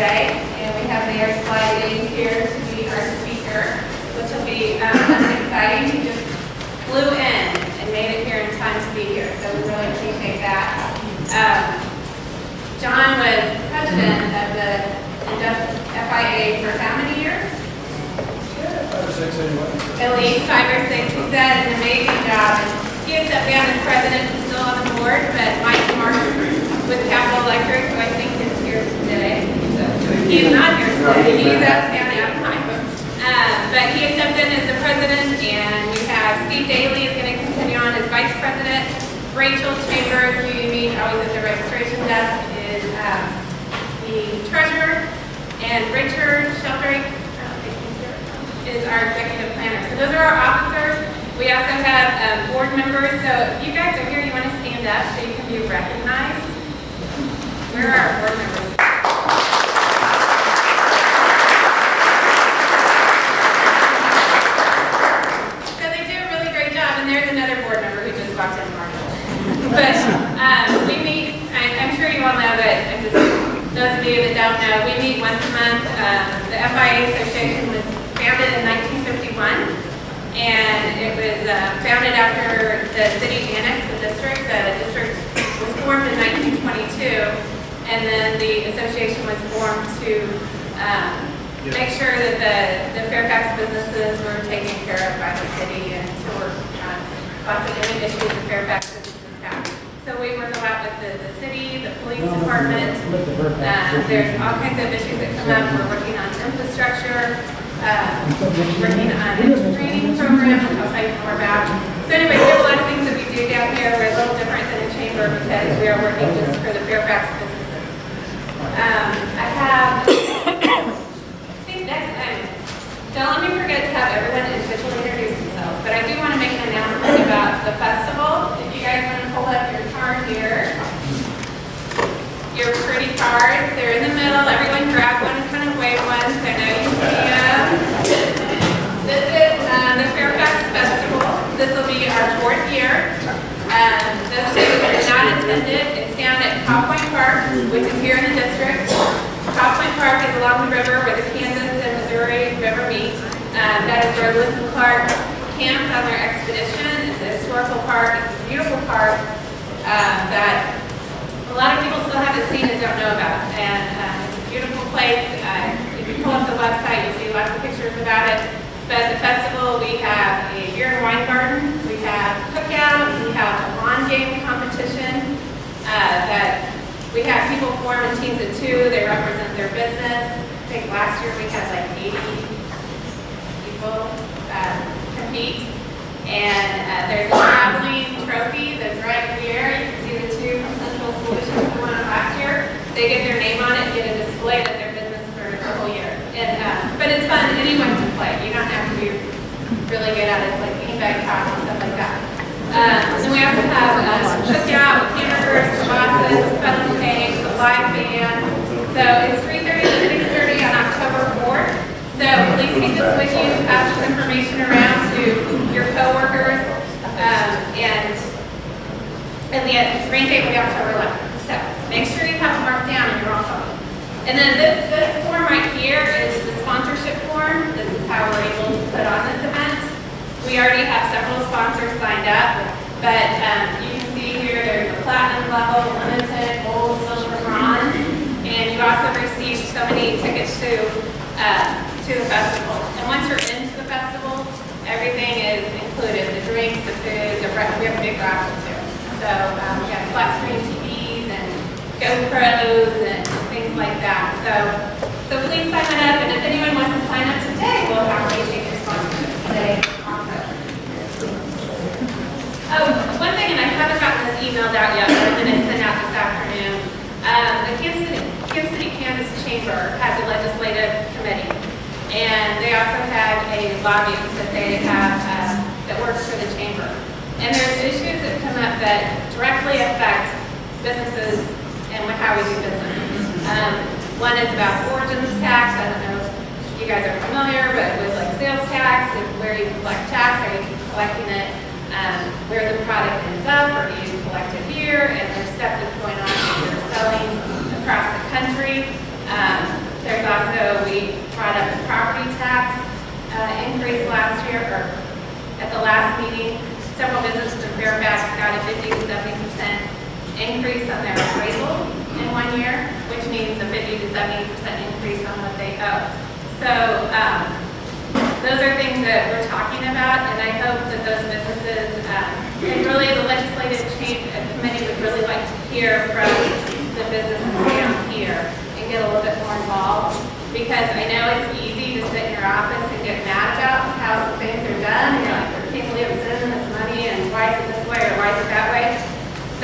today, and we have Mayor Sly James here to be our speaker, which will be exciting. He just flew in and made it here in time to be here, so we really appreciate that. John was president of the FIA for how many years? 5 or 6 anyway. At least 5 or 6. He did an amazing job. And he has stepped down as president and still on the board, but Mike Martin with Capital Electric, who I think is here today. He's not here today. He's out standing out of time. But he has stepped in as the president, and we have Steve Daly is going to continue on as vice president. Rachel Chambers, who you meet always at the registration desk, is the treasurer. And Richard Sheldrake is our executive planner. So those are our officers. We also have board members. So if you guys are here, you want to stand up so you can be recognized. Where are our board members? So they do a really great job, and there's another board member who just walked in, Marshall. But we meet, I'm sure you all know, but those of you that don't know, we meet once a month. The FIA Association was founded in 1951, and it was founded after the city annexed the district. The district was formed in 1922, and then the association was formed to make sure that the Fairfax businesses were taken care of by the city and to work on lots of different issues that Fairfax businesses have. So we work a lot with the city, the police department. There's all kinds of issues that come up. We're working on infrastructure, working on a training program, which I'll tell you more about. So anyway, we have a lot of things that we do down here. We're a little different than a chamber because we are working just for the Fairfax businesses. I have, I think next time, don't let me forget to have everyone individually introduce themselves, but I do want to make an announcement about the festival. If you guys want to pull up your card here, your pretty cards, they're in the middle. Everyone grab one and kind of wave one so I know you see them. This is the Fairfax Festival. This will be our 4th year. This is not attended. It's down at Cobb Point Park, which is here in the district. Cobb Point Park is along the river where the Kansas and Missouri River meet. That is where Lewis and Clark camped on their expedition. It's a historical park. It's a beautiful park that a lot of people still haven't seen and don't know about. And it's a beautiful place. If you pull up the website, you'll see lots of pictures about it. But the festival, we have a beer and wine garden. We have cookout. We have a lawn game competition that we have people form in teams of 2. They represent their business. I think last year we had like 80 people compete. And there's a traveling trophy that's right here. You can see the 2 from Central Solutions who won it last year. They get their name on it and get a display of their business for the whole year. And, but it's fun. Anyone can play. You don't have to be really good at it. It's like beanbag toss and stuff like that. Then we also have cookout with hamburgers, kibasas, funnel cakes, a live band. So it's 3:30 to 6:30 on October 4th. So please take this with you, pass this information around to your coworkers, and the rain date will be October 11th. So make sure you have it marked down in your own phone. And then this form right here is the sponsorship form. This is how we're able to put on this event. We already have several sponsors signed up, but you can see here there's a platinum level, limited, gold, silver, bronze, and you also receive so many tickets to the festival. And once you're into the festival, everything is included: the drinks, the food, we have a big raffle too. So we have flat screen TVs and GoPros and things like that. So please sign it up, and if anyone wants to sign up today, we'll happily take your sponsorship today also. Oh, one thing, and I haven't gotten this emailed out yet, but I'm going to send out this afternoon. The Kansas City Kansas Chamber has a legislative committee, and they also have a lobbyist that they have that works for the chamber. And there's issues that come up that directly affect businesses and how we do business. One is about origins tax. I don't know if you guys are familiar, but with like sales tax, and where you collect tax, are you collecting it where the product ends up, or do you collect it here? And there's stuff that's going on if you're selling across the country. at the last meeting, several businesses in Fairfax got a 50 to 70% increase on their appraisal in 1 year, which means a 50 to 70% increase on what they owe. So those are things that we're talking about, and I hope that those businesses, and really the legislative change committee would really like to hear from the businesses down here and get a little bit more involved, because I know it's easy to sit in your office and get mad about how some things are done, and you're like, I can't believe I'm spending this money, and why is it this way, or why is it that way?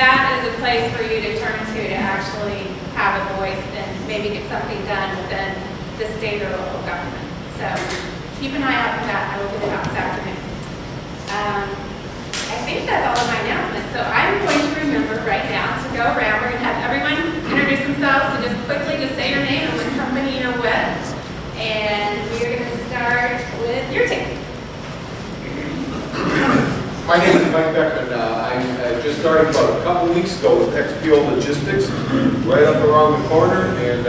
That is a place for you to turn to actually have a voice and maybe get something done within the state or local government. So keep an eye out for that. I will get it out this afternoon. I think that's all of my announcements. So I'm going to remember right now to go around. We're going to have everyone introduce themselves. So just quickly, just say your name and what company you're with. And we're going to start with your team. My name is Mike Beckman. I just started about a couple weeks ago with XPO Logistics, right up around the corner, and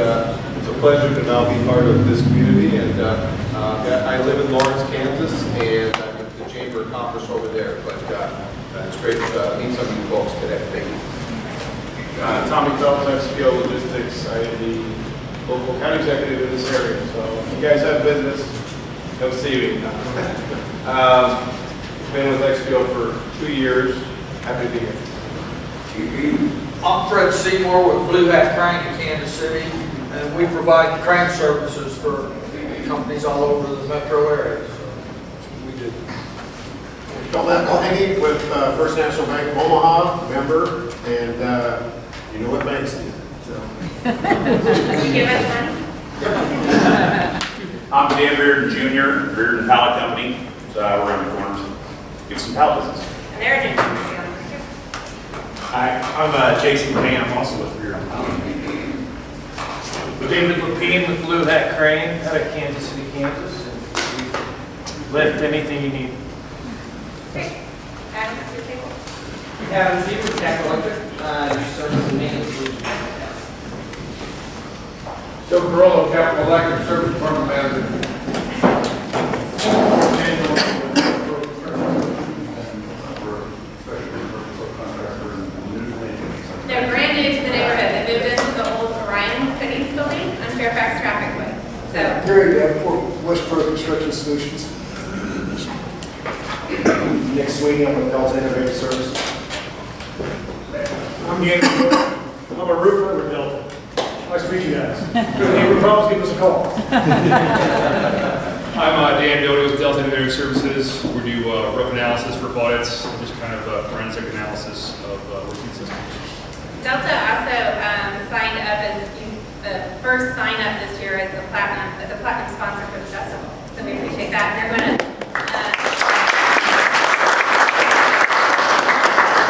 it's a pleasure to now be part of this community. And I live in Lawrence, Kansas, and I'm with the Chamber of Commerce over there. But it's great to meet some of you folks today. Thank you. Tommy Phelps, XPO Logistics. I am the local county executive in this area. So if you guys have business, come see me. Been with XPO for 2 years. Happy to be here. I'm Fred Seymour with Blue Hat Crane in Kansas City, and we provide crane services for companies all over the metro area. So that's what we do. Matt Mulhenny with First National Bank of Omaha, member, and you know what banks do. Can you give us one? I'm Dan Reardon Jr., Reardon Pallet Company. So we're around the corner. So give some pallet business. And there it is. Hi, I'm Jason Payne. I'm also with Reardon Pallet. David Lapine with Blue Hat Crane out of Kansas City, Kansas. And we lift anything you need. Great. Adam, at your table. Adam G. with Tech Electric, your service and maintenance solution. Joe Carollo, Capital Electric Service Department Manager. They're brand new to the neighborhood. They moved into the old Orion Fittings building on Fairfax Traffic Way. So, Gary Davenport, Westport Construction Solutions. Nick Sweeney, I'm with Delta Innovative Services. I'm James Wood. I'm a roofer with Delta. Nice to meet you guys. If you have any problems, give us a call. I'm Dan Doty with Delta Innovative Services. We do roof analysis, roof audits, just kind of forensic analysis of roofing systems. Delta also signed up as the first sign up this year as a platinum sponsor for the festival. So we appreciate that. And they're going to.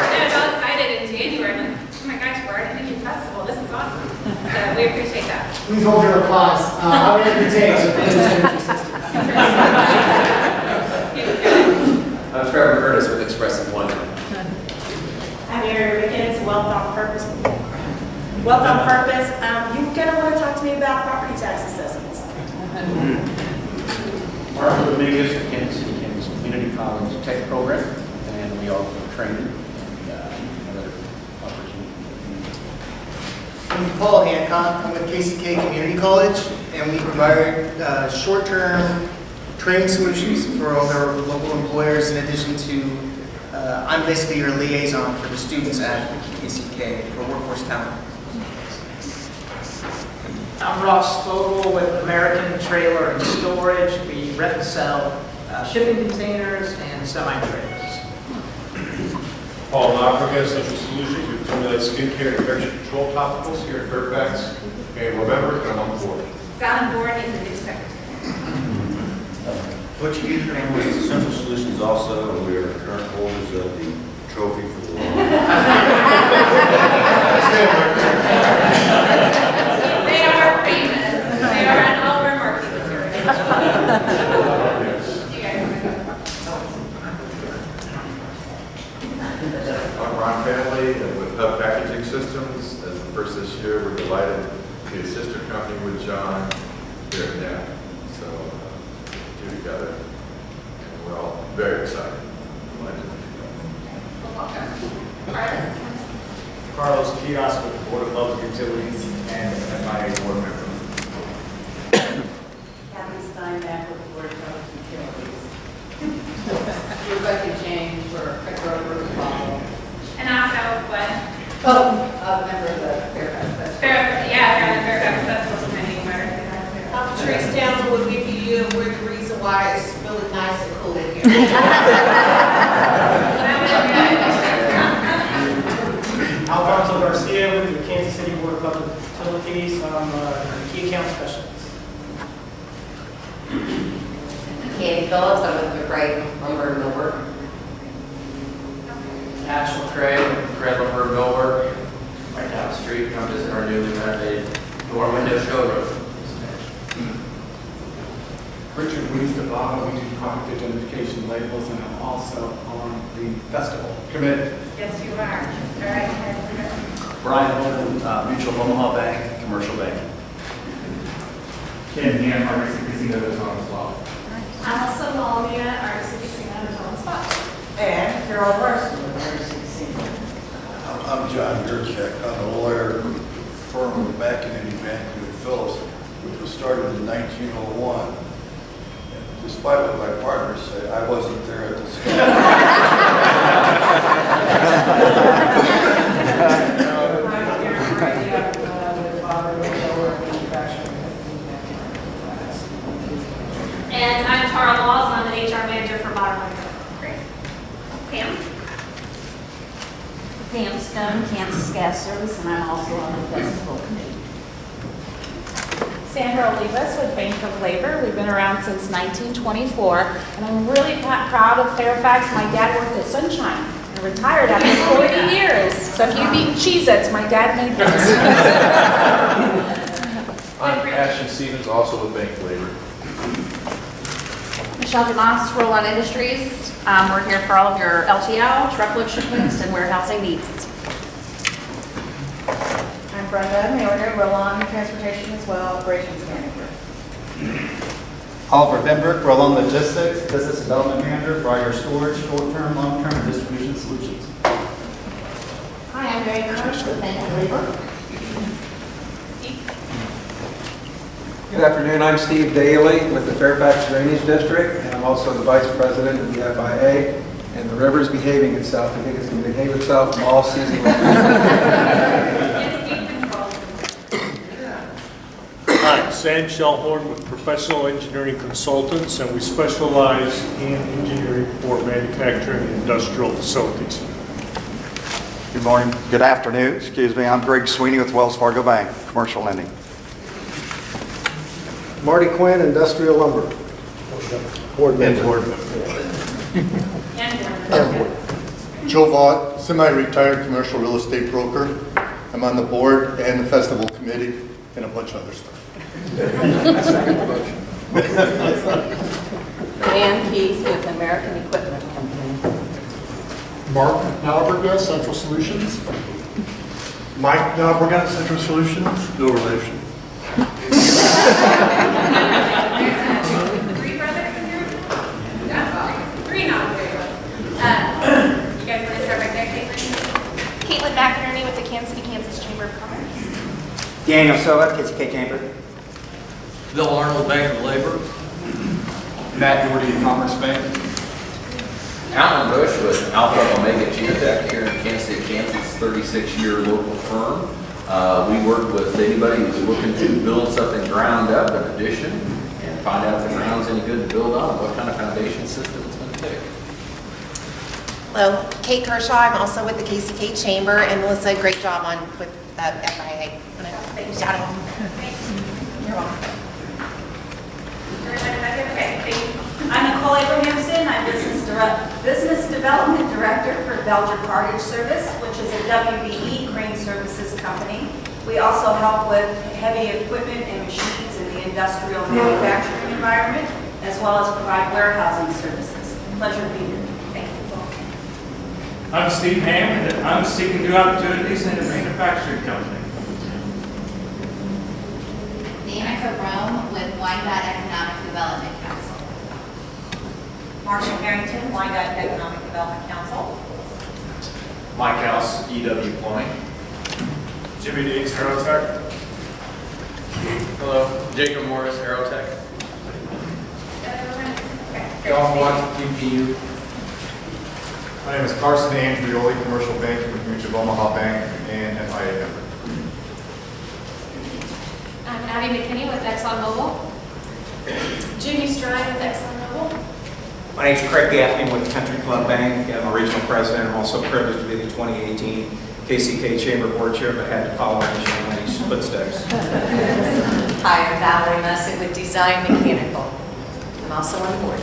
I was all excited in January. I'm like, oh my gosh, we're already thinking festival. This is awesome. So we appreciate that. Please hold your applause. How many it takes for this energy system? I'm Trevor Curtis with Express Employment. I'm Mary Rickens, Wealth on Purpose. Wealth on Purpose. You're going to want to talk to me about property tax assessments. Mark with Vegas at Kansas City, Kansas Community College Tech Program, and we offer training and other opportunities. I'm Paul Hancock. I'm with KCK Community College, and we provide short-term training solutions for all their local employers in addition to I'm basically your liaison for the students at KCK for workforce talent. I'm Ross Fogel with American Trailer and Storage. We rent and sell shipping containers and semi-trailers. Paul Nofriga, Central Solutions. We formulate skincare and infection control topicals here at Fairfax. And remember, I'm on board. Sal Board needs a new secretary. Butch User with Central Solutions also, and we are current holders of the trophy for the law. They are famous. They are an all of our marketing material. You guys want to go? I'm Ron Family with Hub Packaging Systems. As the first this year, we're delighted to be a sister company with John here at NAP. So, do together, and we're all very excited. Kios with the Board of Public Utilities and FIA board member. Kathy Steinbeck with the Board of Public Utilities. Rebecca James for Echo Follow. And also, what? A member of the Fairfax Festival. Yeah, we're on the Fairfax Festival Committee. Patrice Townsend with BPU, and we're the reason why it's really nice and cool in here. Alfonso Garcia with the Kansas City Board of Public Utilities. I'm a key account specialist. Katie Phillips, I'm with McBride Lumber and Millwork. Ashland Craig, Lumber Millwork, right down the street, come visit our newly renovated door window showroom. Richard Weeds, the bottom, we do product identification labels, and I'm also on the festival committee. Yes, you are. All right. Brian Holden, Mutual Omaha Bank, Commercial Banking. Ken Ham, Artistic Casinos on as well. Allison Malmia, Artistic Casinos on the spot. And Carol Larson with Artistic Casinos. I'm John Gerchek. I'm a lawyer firm with Mack and Vancouver Phillips, which was started in 1901. And despite what my partners say, I wasn't there at the And I'm Tara Laws, and I'm the HR manager for Modern Window. Great. Pam? Pam Stone, Kansas Gas Service, and I'm also on the festival committee. Sandra Olivas with Bank of Labor. We've been around since 1924, and I'm really proud of Fairfax. My dad worked at Sunshine and retired after 40 years. So if you've eaten Cheez-Its, my dad made those. I'm Ashton Stevens, also with Bank of Labor. Michelle DeMoss, Roll-On Industries. We're here for all of your LTL, truckload shipments, and warehousing needs. I'm Brenda Mayor, Roll-On Transportation as well, Operations Manager. Oliver Benbrook, Roll-On Logistics, Business Development Manager for all your storage, short-term, long-term, and distribution solutions. Hi, I'm Mary Curtis with Bank of Labor. Good afternoon, I'm Steve Daly with the Fairfax Drainage District, and I'm also the Vice President of the FIA, and the river's behaving itself. I think it's going to behave itself all season long. Hi, Sam Shellhorn with Professional Engineering Consultants, and we specialize in engineering for manufacturing and industrial facilities. Good morning, good afternoon, excuse me. I'm Greg Sweeney with Wells Fargo Bank, Commercial Lending. Marty Quinn, Industrial Lumber. Board member. Joe Vaught, semi-retired commercial real estate broker. I'm on the board and the festival committee and a bunch of other stuff. Dan Keith with American Equipment Company. Mark Nalberga, Central Solutions. Mike Nalberga, Central Solutions. No relation. Three brothers in here? Yeah, three not very well. You guys want to start right there, Caitlin McInerney with the Kansas City, Kansas Chamber of Commerce. Daniel Soa, KCK Chamber. Bill Arnold, Bank of Labor. Matt Doherty, Commerce Bank. Alan Bush with Alpha Omega Geotech here in Kansas City, Kansas, 36-year local firm. We work with anybody who's looking to build something ground up, an addition, and find out if the ground's any good to build on, what kind of foundation system it's going to take. Hello, Kate Kershaw. I'm also with the KCK Chamber, and Melissa, great job on with FIA. Shout out. You're welcome. I'm Nicole Abrahamson. I'm Business Development Director for Belger Cartage Service, which is a WBE crane services company. We also help with heavy equipment and machines in the industrial manufacturing environment, as well as provide warehousing services. Pleasure to be here. Thank you. I'm Steve Hammond, and I'm seeking new opportunities in a manufacturing company. Danica Rome with Wyandotte Economic Development Council. Marshall Harrington, Wyandotte Economic Development Council. Mike House, EW Plumbing. Jimmy Deeds, Aerotech. Hello, Jacob Morris, Aerotech. John Watts, DPU. My name is Carson Andrioli, Commercial Banking with Mutual of Omaha Bank and FIA member. I'm Abby McKinney with ExxonMobil. Judy Stride with ExxonMobil. My name's Craig Gaffney with Country Club Bank. I'm a regional president. I'm also privileged to be the 2018 KCK Chamber Board Chair, but had to follow in Shane Lee's footsteps. Hi, I'm Valerie Messick with Design Mechanical. I'm also on the board.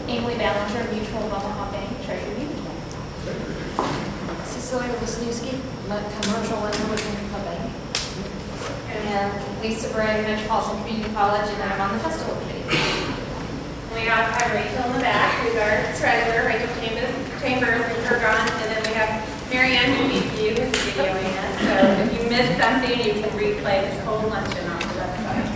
Emily Ballinger, Mutual of Omaha Bank, Treasury. Cecilia Wisniewski, Commercial Lender with Country Club Bank. And Lisa Bray, Metropolitan Community College, and I'm on the festival committee. We have Rachel in the back, who's our treasurer, Rachel Chambers, and Kurgan, and then we have Mary Ann who needs you, who's videoing us. So if you missed something, you can replay this whole luncheon on the website.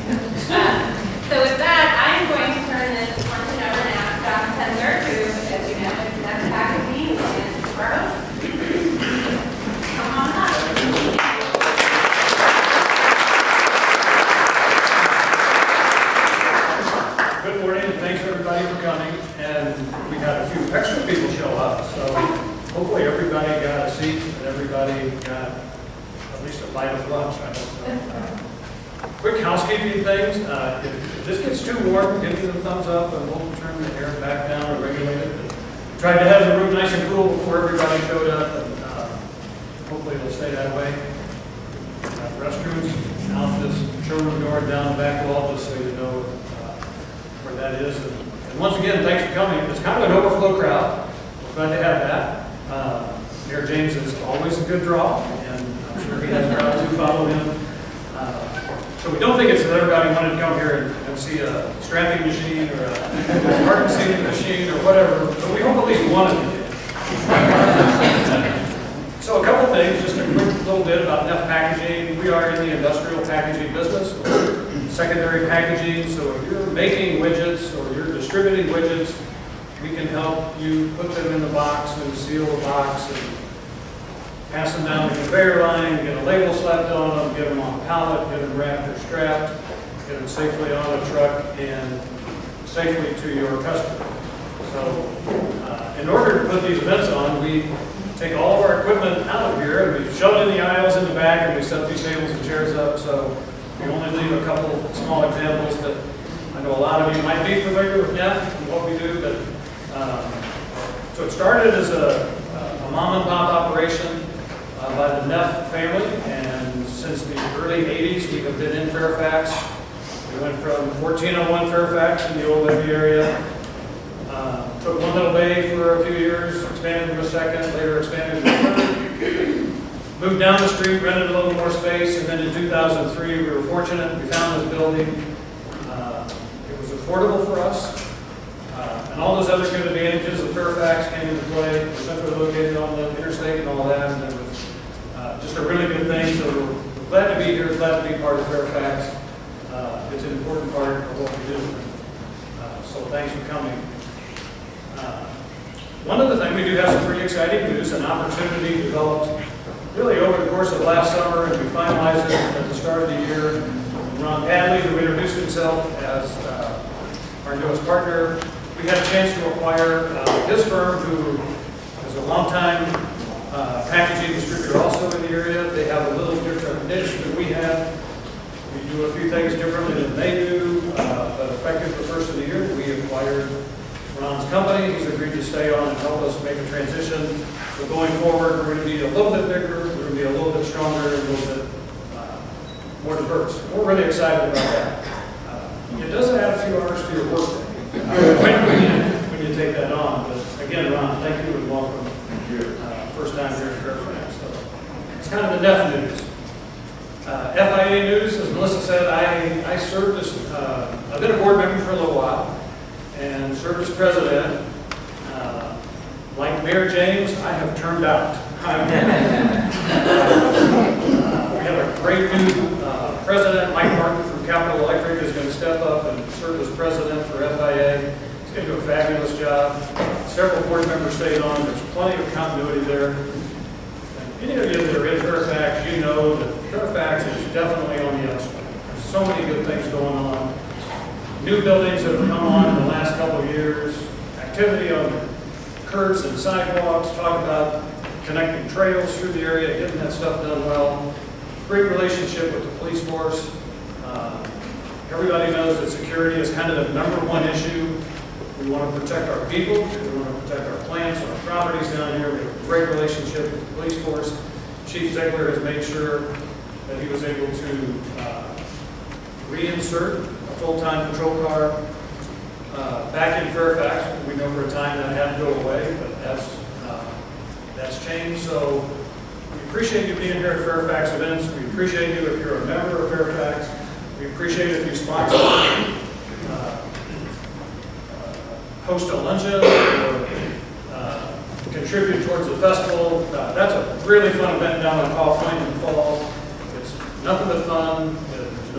So with that, I'm going to turn this luncheon over and ask Don Penzer, who, as you know, is next faculty and provost. Come on up. Good morning, and thanks everybody for coming. And we had a few extra people show up, so hopefully everybody got a seat and everybody got at least a bite of lunch, I hope so. Quick housekeeping things. If this gets too warm, give me the thumbs up and we'll turn the air back down or regulate it. Tried to have the room nice and cool before everybody showed up, and hopefully it'll stay that way. Restrooms out this showroom door down the back wall, just so you know where that is. And once again, thanks for coming. It's kind of an overflow crowd. We're glad to have that. Mayor James is always a good draw, and I'm sure he has crowds who follow him. So we don't think it's that everybody wanted to come here and see a strapping machine or a parking seating machine or whatever, but we hope at least one of you did. So a couple things, just a quick little bit about Neff Packaging. We are in the industrial packaging business, secondary packaging. So if you're making widgets or you're distributing widgets, we can help you put them in the box and seal the box and pass them down the conveyor line, get a label slapped on them, get them on a pallet, get them wrapped or strapped, get them safely on a truck and safely to your customer. So in order to put these events on, we take all of our equipment out of here and we shove it in the aisles in the back and we set these tables and chairs up. So we only leave a couple of small examples that I know a lot of you might be familiar with Neff and what we do. But so it started as a mom and pop operation by the Neff family, and since the early 80s we have been in Fairfax. We went from 1401 Fairfax in the old Levy area, took one little bay for a few years, expanded to a second, later expanded to a third, moved down the street, rented a little more space, and then in 2003 we were fortunate, we found this building. It was affordable for us, and all those other good advantages of Fairfax came into play. We're centrally located on the interstate and all that, and it was just a really good thing. So we're glad to be here, glad to be part of Fairfax. It's an important part of what we do. So thanks for coming. One other thing, we do have some pretty exciting news. An opportunity developed really over the course of last summer, and we finalized it at the start of the year. Ron Padley, who introduced himself as our newest partner, we had a chance to acquire his firm, who is a longtime packaging distributor also in the area. They have a little different niche than we have. We do a few things differently than they do, but effective the first of the year, we acquired Ron's company. He's agreed to stay on and help us make a transition. So going forward, we're going to be a little bit bigger, we're going to be a little bit stronger, and a little bit more diverse. We're really excited about that. It does add a few hours to your work day when you take that on. But again, Ron, thank you and welcome. First time here in Fairfax. So it's kind of the Neff news. FIA news, as Melissa said, I served as, I've been a board member for a little while and served as president. Like Mayor James, I have turned out. We have a great new president. Mike Martin from Capital Electric is going to step up and serve as president for FIA. He's going to do a fabulous job. Several board members stayed on. There's plenty of continuity there. And any of you that are in Fairfax, you know that Fairfax is definitely on the upswing. There's so many good things going on. New buildings that have come on in the last couple of years, activity on the curbs and sidewalks, talk about connecting trails through the area, getting that stuff done well. Great relationship with the police force. Everybody knows that security is kind of the #1 issue. We want to protect our people, we want to protect our plants, our properties down here. We have a great relationship with the police force. Chief Ziegler has made sure that he was able to reinsert a full-time patrol car back in Fairfax. We know for a time that had to go away, but that's changed. So we appreciate you being here at Fairfax events. We appreciate you if you're a member of Fairfax. We appreciate it if you sponsor, host a luncheon, or contribute towards the festival. That's a really fun event down in Paw Point in the fall. It's nothing but fun. There's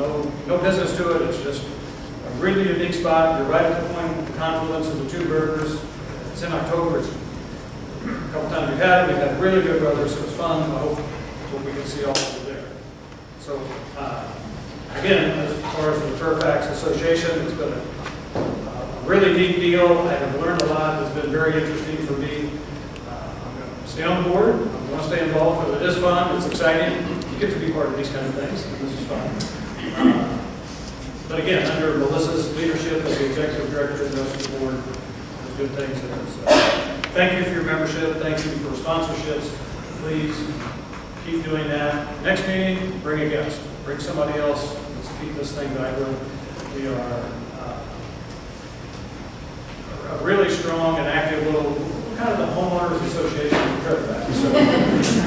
no business to it. It's just a really unique spot. You're right at the point of confluence of the two rivers. It's in October. It's a couple times we've had it. We've had really good weather, so it's fun. I hope we can see all of you there. So, again, as far as the Fairfax Association, it's been a really neat deal. I have learned a lot. It's been very interesting for me. I'm going to stay on the board. I'm going to stay involved because it is fun. It's exciting. You get to be part of these kind of things. This is fun. But again, under Melissa's leadership as the executive director of the rest of the board, there's good things in it. So, thank you for your membership. Thank you for sponsorships. Please keep doing that. Next meeting, bring a guest. Bring somebody else. Let's keep this thing going. We are a really strong and active little, kind of the homeowners association in Fairfax. So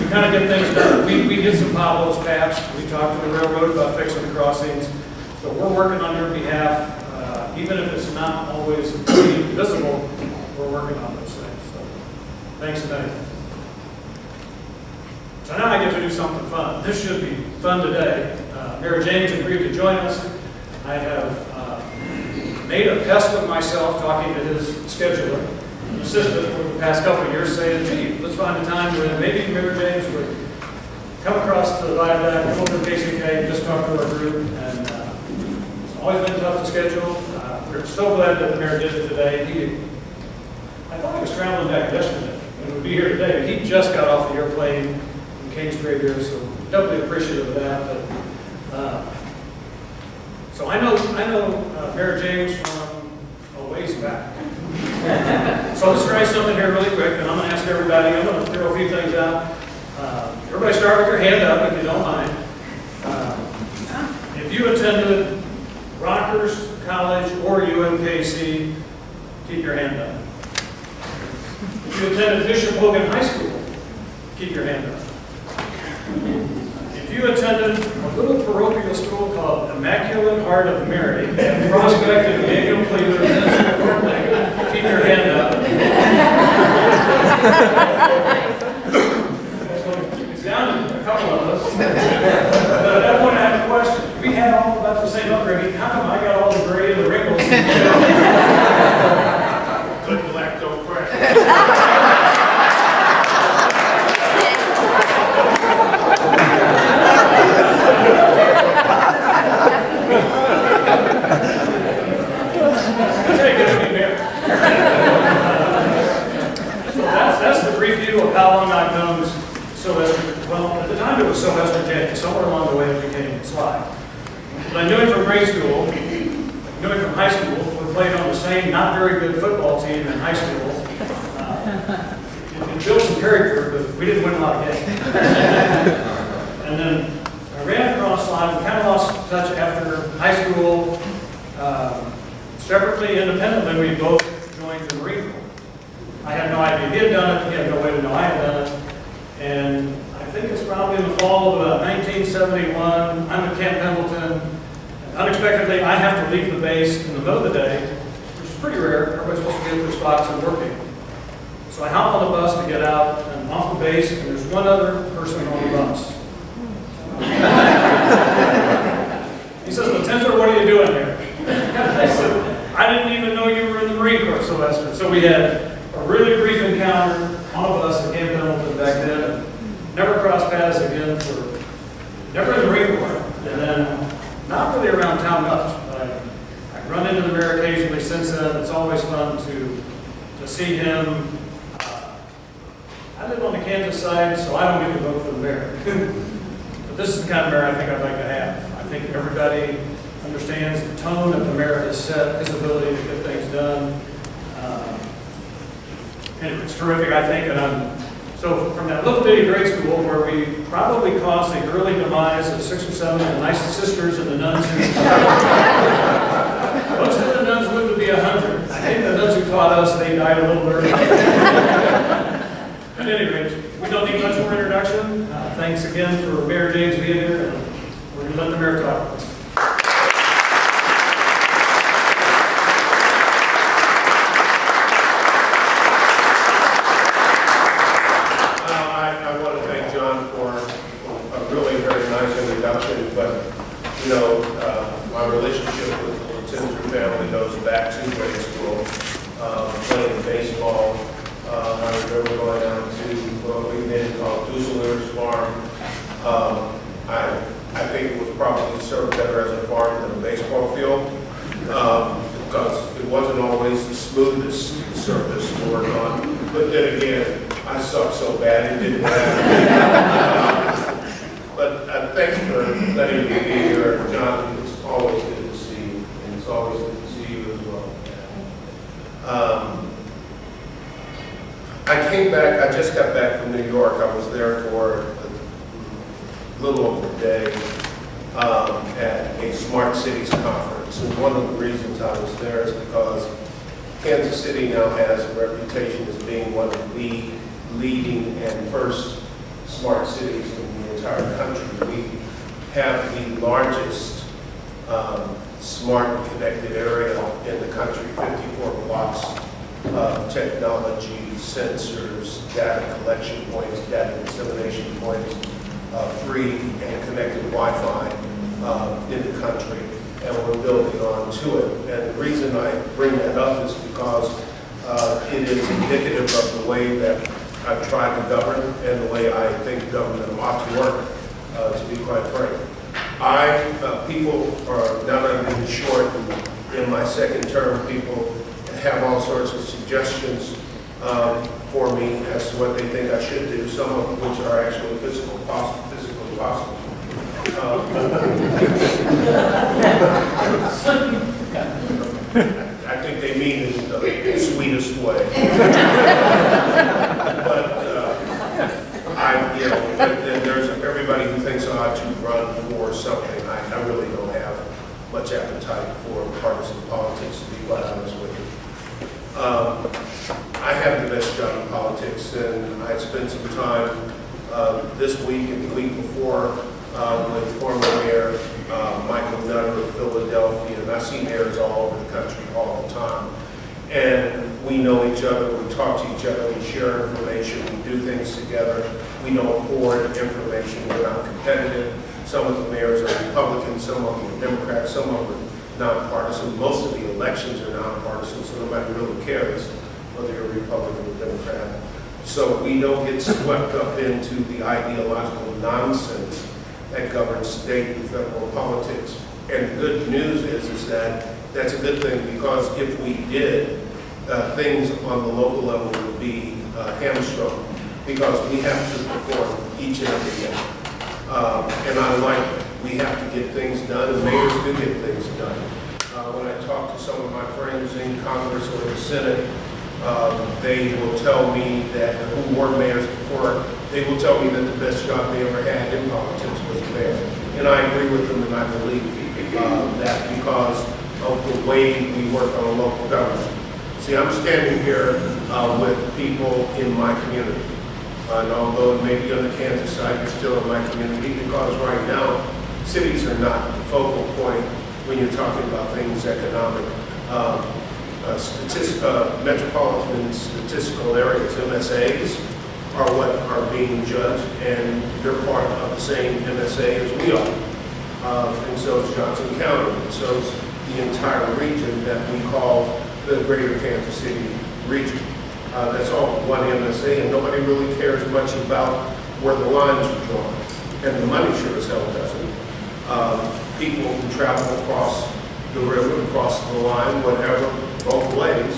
we kind of get things done. We did some potholes patched. We talked to the railroad about fixing the crossings. So we're working on your behalf. Even if it's not always visible, we're working on those things. So thanks a million. So now I get to do something fun. This should be fun today. Mayor James agreed to join us. I have made a pest of myself talking to his scheduler, an assistant for the past couple of years, saying, gee, let's find a time when maybe Mayor James would come across to the viaduct, come over to KCK, just talk to our group. And it's always been tough to schedule. We're so glad that the mayor did it today. I thought he was traveling back yesterday and would be here today, but he just got off the airplane and came straight here, so doubly appreciative of that. But, so I know Mayor James from a ways back. So let's try something here really quick, and I'm going to ask everybody, I'm going to throw a few things out. Everybody start with your hand up if you don't mind. If you attended Rockhurst College or UMKC, keep your hand up. If you attended Bishop Hogan High School, keep your hand up. If you attended a little parochial school called Immaculate Heart of Mary in Prospect and Mangum, Cleveland, keep your hand up. It's down to a couple of us. But at that point I have a question. We had all about the same upbringing. How come I got all the gray and the wrinkles? Good black don't crack. That's the brief view of how long I've known Sylvester. Well, at the time it was Sylvester James. Somewhere along the way it became Sly. But I knew him from grade school. I knew him from high school. We played on the same not very good football team in high school. It built some character, but we didn't win a lot of games. And then I ran across Sly. We kind of lost touch after high school. Separately, independently, we both joined the Marine Corps. I had no idea he had done it. He had no way to know I had done it. And I think it's probably in the fall of 1971. I'm at Camp Pendleton. And unexpectedly, I have to leave the base in the middle of the day, which is pretty rare. Everybody's supposed to be in their spots and working. So I hop on the bus to get out and off the base, and there's one other person on the bus. He says, Lieutenant, what are you doing here? I said, I didn't even know you were in the Marine Corps, Sylvester. So we had a really brief encounter on a bus at Camp Pendleton back then. Never never in the Marine Corps, and then not really around town much. I've run into the mayor occasionally since then. It's always fun to see him. I live on the Kansas side, so I don't get to vote for the mayor. But this is the kind of mayor I think I'd like to have. I think everybody understands the tone that the mayor has set, his ability to get things done. And it's terrific, I think, and so from that little bitty grade school where we probably caused the early demise of 6 or 7 of the nice sisters and the nuns who most of the nuns lived to be 100. I think the nuns who taught us, they died a little early. At any rate, we don't need much more introduction. Thanks again for Mayor James being here, and we're going to let the mayor talk. I want to thank John for a really very nice introduction, but, you know, my relationship with the Tinser family goes back to grade school, playing baseball. I remember going out to what we then called Dusseler's Farm. I think it was probably served better as a farm than a baseball field, because it wasn't always the smoothest surface to work on. But then again, I sucked so bad it didn't matter. But thank you for letting me be here. John, it's always good to see you, and it's always good to see you as well. I came back, I just got back from New York. I was there for a little over a day at a Smart Cities conference. And one of the reasons I was there is because Kansas City now has a reputation as being one of the leading and first smart cities in the entire country. We have the largest smart and connected area in the country, 54 blocks of technology, sensors, data collection points, data dissemination points, free and connected Wi-Fi in the country, and we're building on to it. And the reason I bring that up is because it is indicative of the way that I've tried to govern and the way I think government ought to work, to be quite frank. People are, now that I'm in short, in my second term, people have all sorts of suggestions for me as to what they think I should do, some of which are actually physically possible. I think they mean it in the sweetest way. But there's everybody who thinks I ought to run for something. I really don't have much appetite for partisan politics, to be quite honest with you. I have the best job in politics, and I spent some time this week and the week before with former Mayor Michael Nutter of Philadelphia, and I see mayors all over the country all the time. And we know each other, we talk to each other, we share information, we do things together. We don't hoard information, we're not competitive. Some of the mayors are Republicans, some of them are Democrats, some of them are nonpartisan. Most of the elections are nonpartisan, so nobody really cares whether you're Republican or Democrat. So we don't get swept up into the ideological nonsense that governs state and federal politics. And the good news is that that's a good thing, because if we did, things on the local level would be hamstrung, because we have to perform each and every day. And I like it. We have to get things done, and mayors do get things done. When I talk to some of my friends in Congress or the Senate, they will tell me that, who were mayors before, they will tell me that the best job they ever had in politics was mayor. And I agree with them, and I believe that because of the way we work on a local government. See, I'm standing here with people in my community. And although it may be on the Kansas side, it's still in my community, because right now, cities are not the focal point when you're talking about things economic. Metropolitan statistical areas, MSAs, are what are being judged, and they're part of the same MSA as we are. And so is Johnson County, and so is the entire region that we call the Greater Kansas City region. That's all one MSA, and nobody really cares much about where the lines are drawn. and the money sure as hell doesn't. People who travel across the river, across the line, whatever, both ways,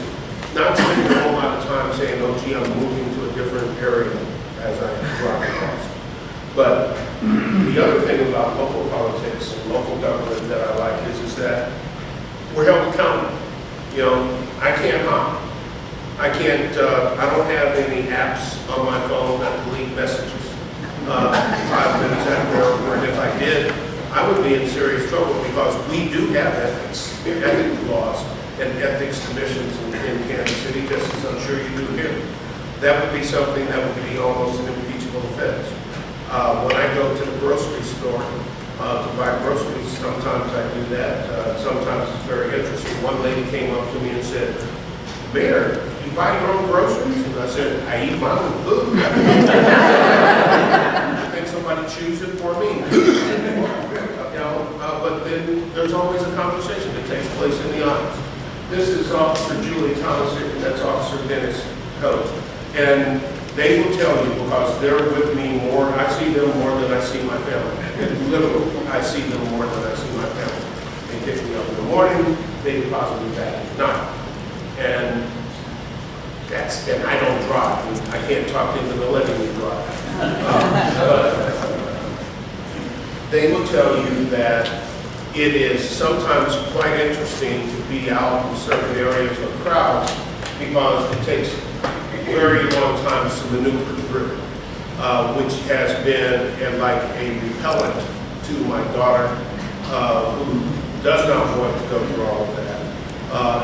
not spending a whole lot of time saying, oh gee, I'm moving to a different area as I drive across. But the other thing about local politics and local government that I like is that we're held accountable. You know, I can't hide. I don't have any apps on my phone that delete messages 5 minutes after, or if I did, I would be in serious trouble because we do have ethics laws and ethics commissions in Kansas City, just as I'm sure you do here. That would be something that would be almost an impeachable offense. When I go to the grocery store to buy groceries, sometimes I do that. Sometimes it's very interesting. One lady came up to me and said, Mayor, you buy your own groceries? And I said, I eat my own food. I think somebody choose it for me. But then there's always a conversation that takes place in the aisles. This is Officer Julie Thomas, and that's Officer Dennis Coates. And they will tell you, because they're with me more, I see them more than I see my family. And literally, I see them more than I see my family. They pick me up in the morning, they deposit me back at night. And I don't drive. I can't talk into the letting me drive. They will tell you that it is sometimes quite interesting to be out in certain areas of crowds because it takes very long times to maneuver through, which has been like a repellent to my daughter, who does not want to go through all of that,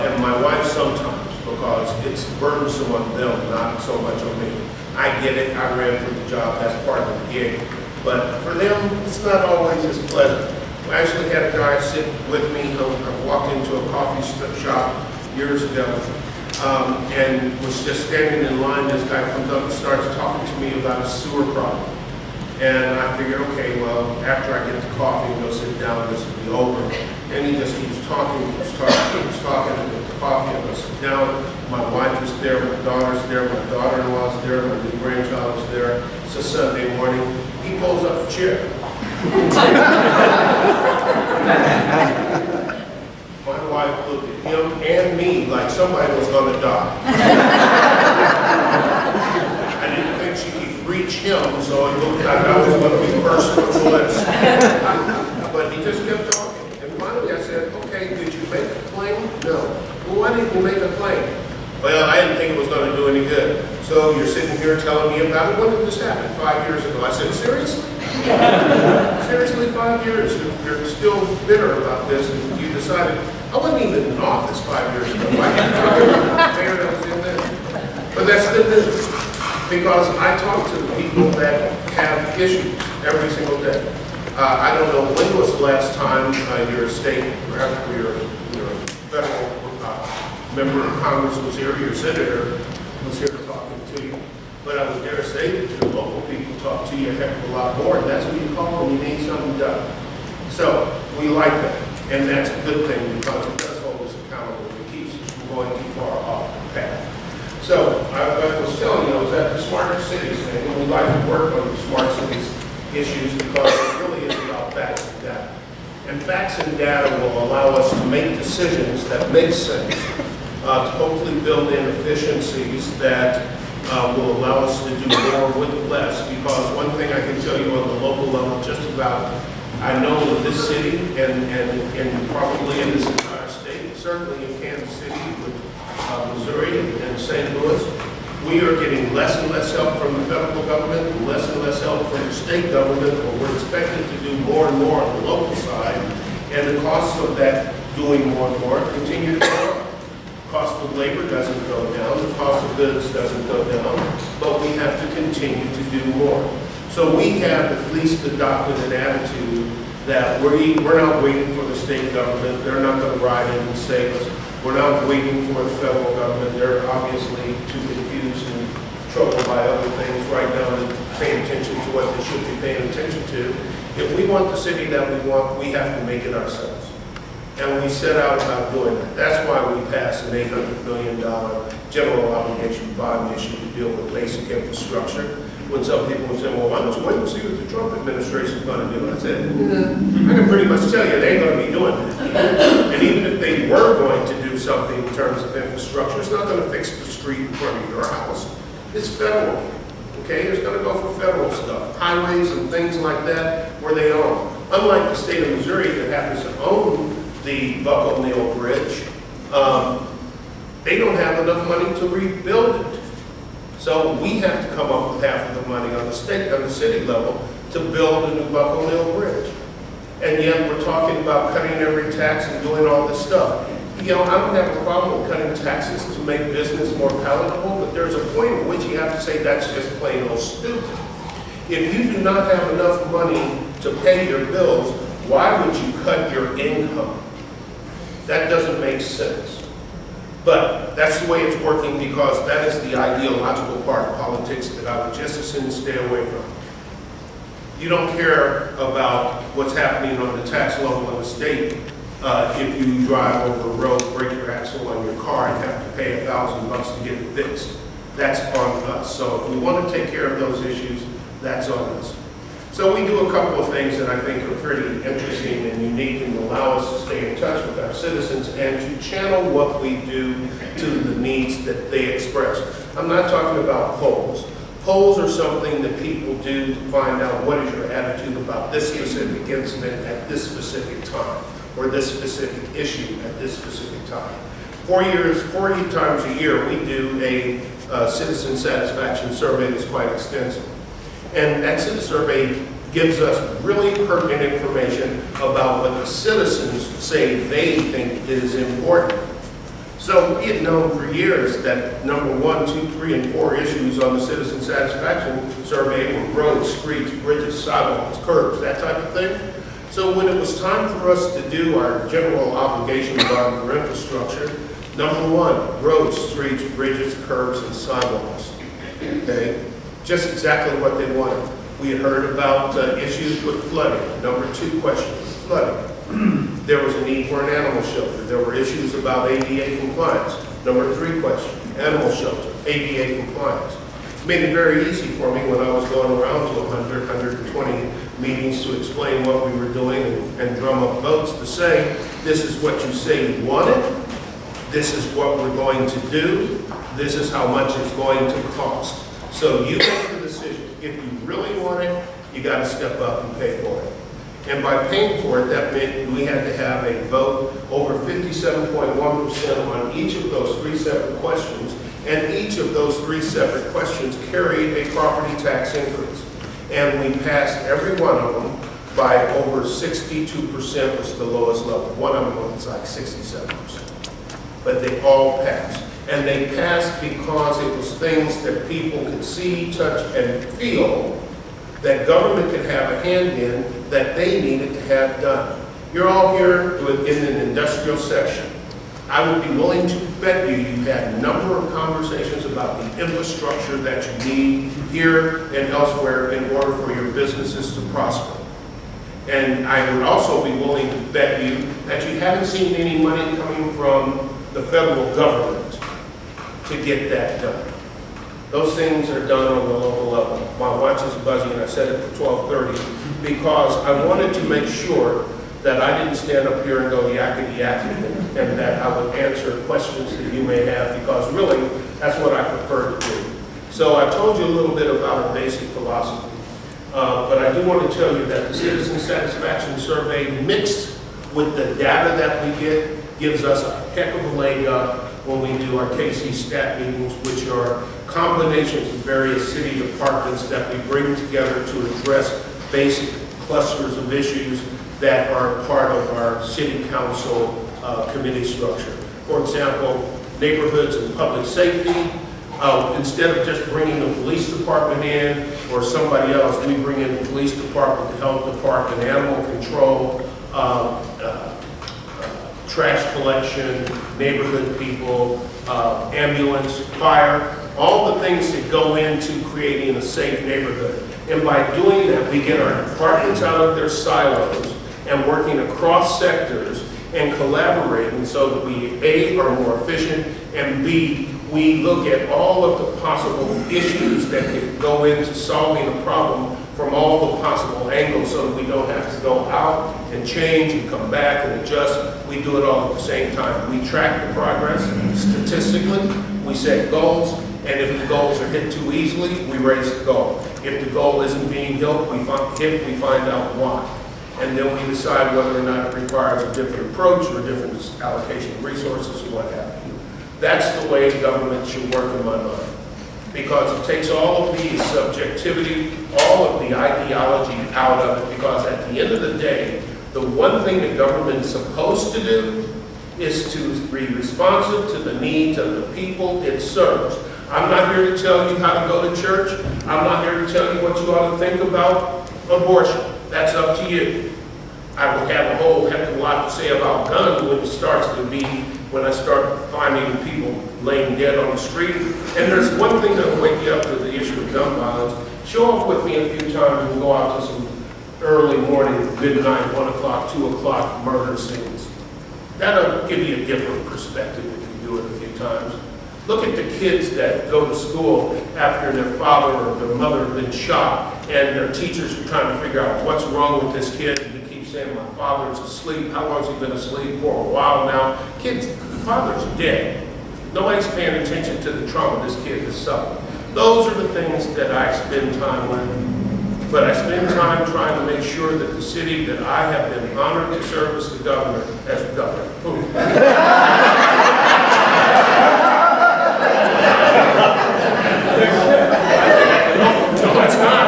and my wife sometimes, because it's burdensome on them, not so much on me. I get it, I ran for the job, that's part of the gig, but for them, it's not always as pleasant. I actually had a guy sit with me, I walked into a coffee shop years ago, and was just standing in line. This guy comes up and starts talking to me about a sewer problem. And I figured, okay, well, after I get the coffee and go sit down, this will be over. And he just keeps talking, and get the coffee, and go sit down. My wife is there, my daughter's there, my daughter-in-law's there, my new grandchild is there. It's a Sunday morning. He pulls up a chair. My wife looked at him and me like somebody was going to die. I didn't think she could reach him, so it looked like I was going to be first on the list. But he just kept talking. And finally I said, okay, did you make a claim? No. Well, why didn't you make a claim? Well, I didn't think it was going to do any good. So you're sitting here telling me about it. When did this happen? 5 years ago. I said, seriously? Seriously, 5 years? You're still bitter about this, and you decided, I wasn't even in office 5 years ago. I didn't talk about the mayor that was in there. But that's good news, because I talk to the people that have issues every single day. I don't know, when was the last time your state, perhaps your federal member of Congress was here, your senator was here talking to you. But I would dare say that your local people talk to you a heck of a lot more, and that's who you call when you need something done. So we like that, and that's a good thing because it does hold us accountable. It keeps us from going too far off the path. So I was telling you, I was at the Smart Cities thing, and we like to work on the Smart Cities issues because it really is about facts and data. And facts and data will allow us to make decisions that make sense, to hopefully build in efficiencies that will allow us to do more with less, because one thing I can tell you on the local level, just about, I know in this city and probably in this entire state, certainly in Kansas City, with Missouri and St. Louis, we are getting less and less help from the federal government and less help from the state government, but we're expected to do more and more on the local side, and the costs of that doing more and more continue to go up. Cost of labor doesn't go down, the cost of goods doesn't go down, but we have to continue to do more. So we have at least adopted an attitude that we're not waiting for the state government. They're not going to ride in and save us. We're not waiting for the federal government. They're obviously too confused and troubled by other things right now to pay attention to what they should be paying attention to. If we want the city that we want, we have to make it ourselves. And we set out about doing that. That's why we passed an $800 million general obligation bond issue to deal with basic infrastructure. when some people would say, well, why don't you wait and see what the Trump administration is going to do? I said, I can pretty much tell you they ain't going to be doing that. And even if they were going to do something in terms of infrastructure, it's not going to fix the street in front of your house. It's federal. Okay, it's going to go for federal stuff, highways and things like that where they own. Unlike the state of Missouri that happens to own the Buck O'Neill Bridge, they don't have enough money to rebuild it. So we have to come up with half of the money on the city level to build a new Buck O'Neill Bridge. And yet we're talking about cutting every tax and doing all this stuff. You know, I don't have a problem with cutting taxes to make business more palatable, but there's a point at which you have to say that's just plain old stupid. If you do not have enough money to pay your bills, why would you cut your income? That doesn't make sense. But that's the way it's working because that is the ideological part of politics that I would just as soon stay away from. You don't care about what's happening on the tax level in the state if you drive over a road, break your axle on your car and have to pay $1,000 to get it fixed. That's on us. So if we want to take care of those issues, that's on us. So we do a couple of things that I think are pretty interesting and unique and allow us to stay in touch with our citizens and to channel what we do to the needs that they express. I'm not talking about polls. Polls are something that people do to find out what is your attitude about this specific incident at this specific time, or this specific issue at this specific time. 4 times a year, we do a citizen satisfaction survey that's quite extensive. And that citizen survey gives us really pertinent information about what the citizens say they think is important. So we had known for years that number 1, 2, 3, and 4 issues on the citizen satisfaction survey were roads, streets, bridges, sidewalks, curbs, that type of thing. So when it was time for us to do our general obligation bond for infrastructure, number 1, roads, streets, bridges, curbs, and sidewalks. Okay, just exactly what they wanted. We had heard about issues with flooding. Number 2 question, flooding. There was a need for an animal shelter. There were issues about ADA compliance. Number 3 question, animal shelter, ADA compliance. Made it very easy for me when I was going around to 100, 120 meetings to explain what we were doing and drum up votes to say, this is what you say you wanted, this is what we're going to do, this is how much it's going to cost. So you make the decision. If you really want it, you got to step up and pay for it. And by paying for it, that meant we had to have a vote over 57.1% on each of those 3 separate questions, and each of those 3 separate questions carried a property tax increase. And we passed every one of them by over 62% was the lowest level. One of them was like 67%. But they all passed. And they passed because it was things that people could see, touch, and feel that government could have a hand in that they needed to have done. You're all here in an industrial section. I would be willing to bet you've had a number of conversations about the infrastructure that you need here and elsewhere in order for your businesses to prosper. And I would also be willing to bet you that you haven't seen any money coming from the federal government to get that done. Those things are done on the local level. My watch is buzzing, and I said it at 12:30 because I wanted to make sure that I didn't stand up here and go yakety yakety, and that I would answer questions that you may have, because really, that's what I prefer to do. So I told you a little bit about a basic philosophy, but I do want to tell you that the citizen satisfaction survey mixed with the data that we get gives us a heck of a leg up when we do our KC stat meetings, which are combinations of various city departments that we bring together to address basic clusters of issues that are part of our city council committee structure. For example, neighborhoods and public safety. Instead of just bringing the police department in or somebody else, we bring in the police department, the health department, animal control, trash collection, neighborhood people, ambulance, fire, all the things that go into creating a safe neighborhood. And by doing that, we get our departments out of their silos and working across sectors and collaborating so that we, A, are more efficient, and B, we look at all of the possible issues that could go into solving a problem from all the possible angles so that we don't have to go out and change and come back and adjust. We do it all at the same time. We track the progress statistically, we set goals, and if the goals are hit too easily, we raise the goal. If the goal isn't being hit, we find out why. And then we decide whether or not it requires a different approach or a different allocation of resources or what have you. That's the way government should work in my mind. Because it takes all of the subjectivity, all of the ideology out of it, because at the end of the day, the one thing that government is supposed to do is to be responsive to the needs of the people it serves. I'm not here to tell you how to go to church. I'm not here to tell you what you ought to think about abortion. That's up to you. I would have a whole heck of a lot to say about guns when I start finding people laying dead on the street. And there's one thing that will wake you up to the issue of gun violence. Show up with me a few times and go out to some early morning, midnight, 1 o'clock, 2 o'clock murder scenes. That'll give you a different perspective if you do it a few times. Look at the kids that go to school after their father or their mother have been shot, and their teachers are trying to figure out what's wrong with this kid. And he keeps saying, my father's asleep. How long has he been asleep? For a while now. Kids, the father's dead. Nobody's paying attention to the trauma this kid has suffered. Those are the things that I spend time with. But I spend time trying to make sure that the city that I have been honored to serve as the governor, No, it's not.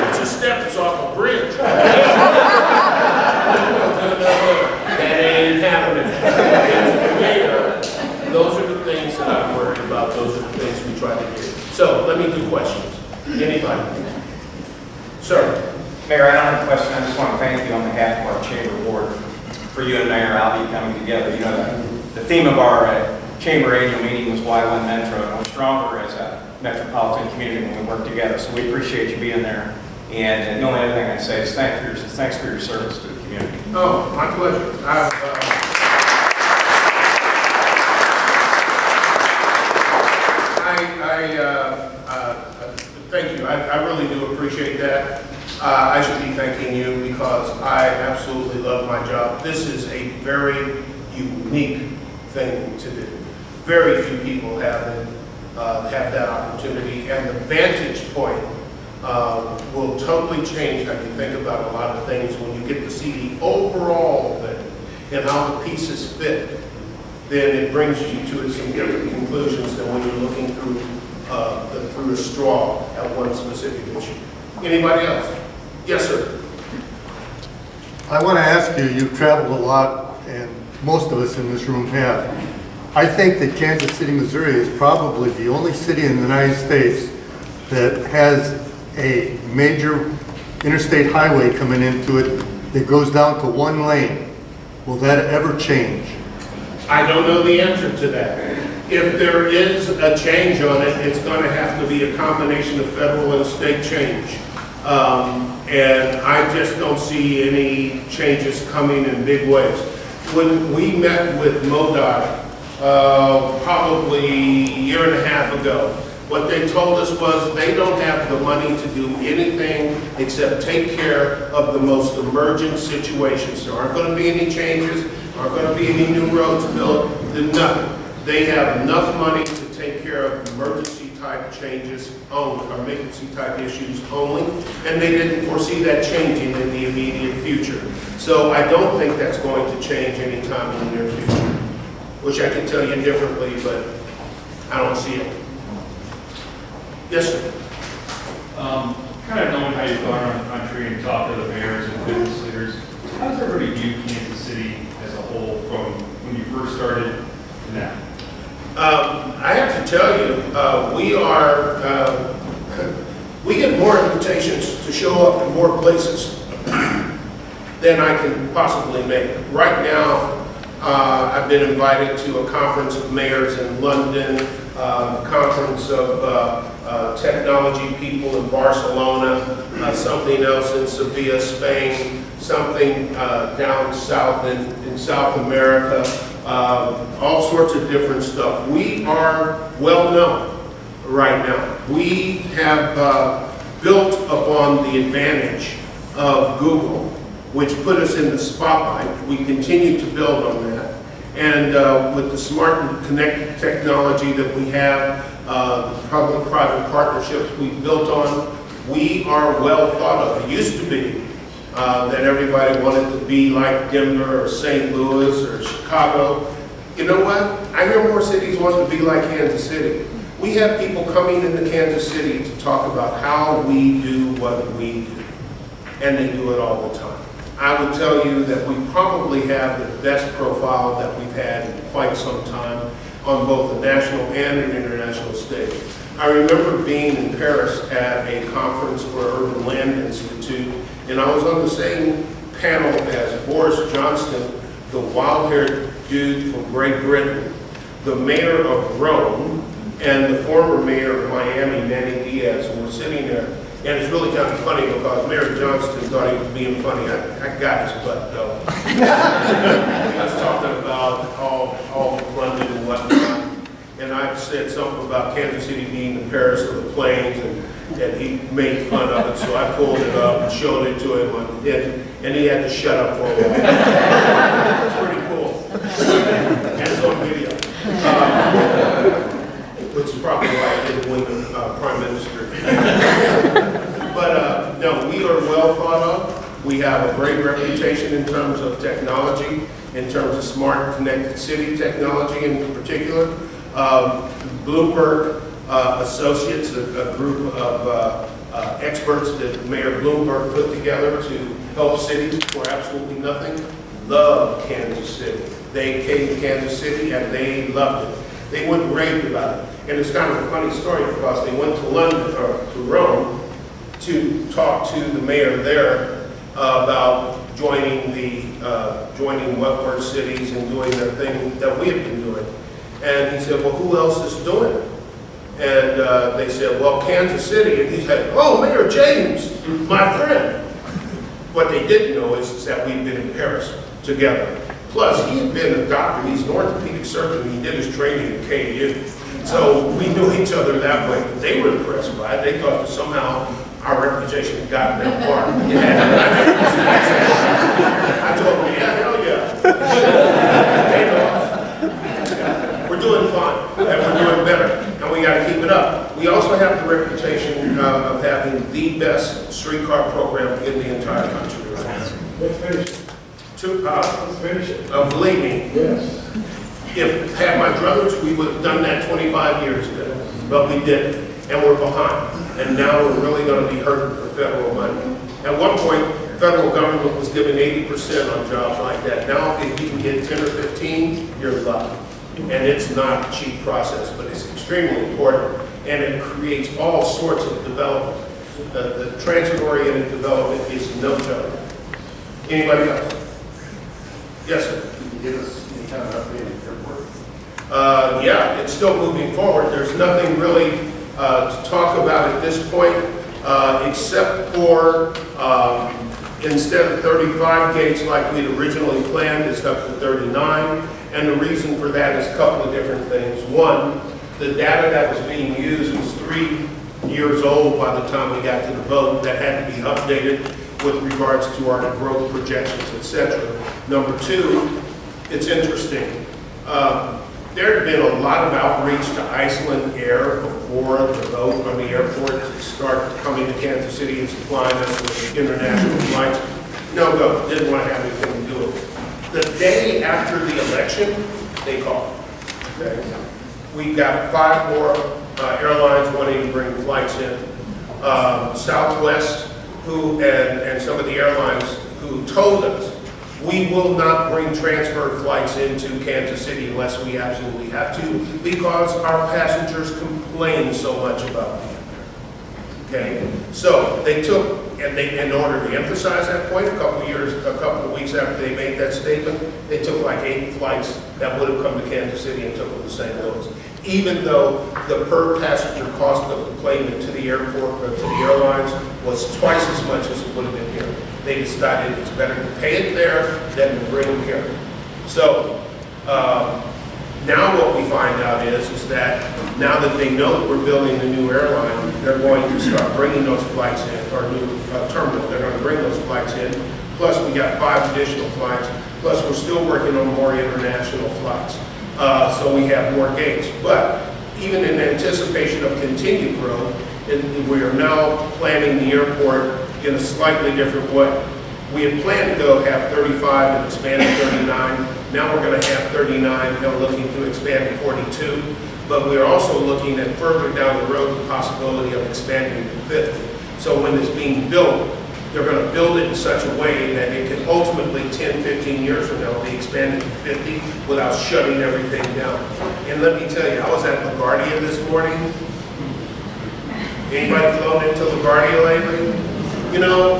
It's a step that's off a bridge. That ain't happening. Those are the things that I'm worried about. Those are the things we try to do. So let me do questions. Anybody? Sir. Mayor, I don't have a question. I just want to thank you on behalf of our chamber board for you and Mayor Albee coming together. You know, the theme of our chamber annual meeting was Why One Metro, and we're stronger as a metropolitan community when we work together. So we appreciate you being there. And the only other thing I'd say is thanks for your service to the community. Oh, my pleasure. Thank you. I really do appreciate that. I should be thanking you because I absolutely love my job. This is a very unique thing to do. Very few people have that opportunity, and the vantage point will totally change how you think about a lot of things when you get to see the overall thing and how the pieces fit. Then it brings you to some different conclusions than when you're looking through a straw at one specific issue. Anybody else? Yes, sir. I want to ask you, you've traveled a lot, and most of us in this room have. I think that Kansas City, Missouri is probably the only city in the United States that has a major interstate highway coming into it that goes down to one lane. Will that ever change? I don't know the answer to that. If there is a change on it, it's going to have to be a combination of federal and state change. And I just don't see any changes coming in big ways. When we met with MoDOT probably a year and a half ago, what they told us was they don't have the money to do anything except take care of the most emergent situations. There aren't going to be any changes, aren't going to be any new roads built, nothing. They have enough money to take care of emergency type changes only, or emergency type issues only, and they didn't foresee that changing in the immediate future. So I don't think that's going to change anytime in the near future. Wish I could tell you differently, but I don't see it. Yes, sir. Kind of knowing how you've gone around the country and talked to the mayors and business leaders, how does everybody view Kansas City as a whole from when you first started to now? I have to tell you, we get more invitations to show up in more places than I can possibly make. Right now, I've been invited to a conference of mayors in London, a conference of technology people in Barcelona, something else in Sevilla, Spain, something down south in South America. all sorts of different stuff. We are well known right now. We have built upon the advantage of Google, which put us in the spotlight. We continue to build on that. And with the smart and connected technology that we have, the public-private partnerships we've built on, we are well thought of. It used to be that everybody wanted to be like Denver or St. Louis or Chicago. You know what? I hear more cities want to be like Kansas City. We have people coming into Kansas City to talk about how we do what we do, and they do it all the time. I would tell you that we probably have the best profile that we've had in quite some time on both the national and an international stage. I remember being in Paris at a conference for Urban Land Institute, and I was on the same panel as Boris Johnson, the wild-haired dude from Great Britain, the mayor of Rome, and the former mayor of Miami, Manny Diaz, and we're sitting there. And it's really kind of funny because Mayor Johnston thought he was being funny. I got his butt though. He was talking about all London and whatnot. And I said something about Kansas City being the Paris of the plains, and he made fun of it. So I pulled it up and showed it to him, and he had to shut up for a while. It's pretty cool. And it's on video. Which is probably why I didn't win the Prime Minister. But no, we are well thought of. We have a great reputation in terms of technology, in terms of smart connected city technology in particular. Bloomberg Associates, a group of experts that Mayor Bloomberg put together to help cities for absolutely nothing, love Kansas City. They came to Kansas City and they loved it. They went and raved about it. And it's kind of a funny story because they went to London, or to Rome, to talk to the mayor there about joining wetward cities and doing their thing that we have been doing. And he said, well, who else is doing it? And they said, well, Kansas City. And he said, oh, Mayor James, my friend. What they didn't know is that we've been in Paris together. Plus, he had been a doctor. He's an orthopedic surgeon. He did his training at KU. So we knew each other that way. But they were impressed by it. They thought that somehow our reputation had gotten them far. I told them, yeah, hell yeah. They know. We're doing fine, and we're doing better, and we got to keep it up. We also have the reputation of having the best streetcar program in the entire country. Let's finish it. Let's finish it. Believe me, Yes. if had my druthers, we would have done that 25 years ago, but we didn't, and we're behind. And now we're really going to be hurting for federal money. At one point, federal government was giving 80% on jobs like that. Now, if you can get 10 or 15, you're lucky. And it's not a cheap process, but it's extremely important, and it creates all sorts of development. The transit-oriented development is no joke. Anybody else? Yes, sir. Can you give us any kind of update on airport? Yeah, it's still moving forward. There's nothing really to talk about at this point, except for instead of 35 gates like we'd originally planned, it's up to 39. And the reason for that is a couple of different things. One, the data that was being used was 3 years old by the time we got to the vote. That had to be updated with regards to our growth projections, etc. Number two, it's interesting. There had been a lot of outreach to Iceland Air before the vote on the airport to start coming to Kansas City and supplying us with international flights. No go, didn't want to have anything to do with it. The day after the election, they called. Okay? We got 5 more airlines wanting to bring flights in. Southwest, and some of the airlines who told us, we will not bring transfer flights into Kansas City unless we absolutely have to, because our passengers complain so much about them. Okay, so they took, and in order to emphasize that point, a couple of weeks after they made that statement, they took like 8 flights that would have come to Kansas City and took them to St. Louis. Even though the per passenger cost of the plane to the airport, or to the airlines, was twice as much as it would have been here. They decided it's better to pay it there than to bring them here. So Now what we find out is that now that they know that we're building the new airline, they're going to start bringing those flights in, or new terminal, they're going to bring those flights in. Plus we got 5 additional flights, plus we're still working on more international flights. So we have more gates. But even in anticipation of continued growth, we are now planning the airport in a slightly different way. We had planned to go have 35 and expand to 39. Now we're going to have 39, and looking to expand to 42. But we're also looking at further down the road the possibility of expanding to 50. So when it's being built, they're going to build it in such a way that it can ultimately 10, 15 years from now be expanded to 50 without shutting everything down. And let me tell you, I was at LaGuardia this morning. Anybody flown into LaGuardia lately? You know,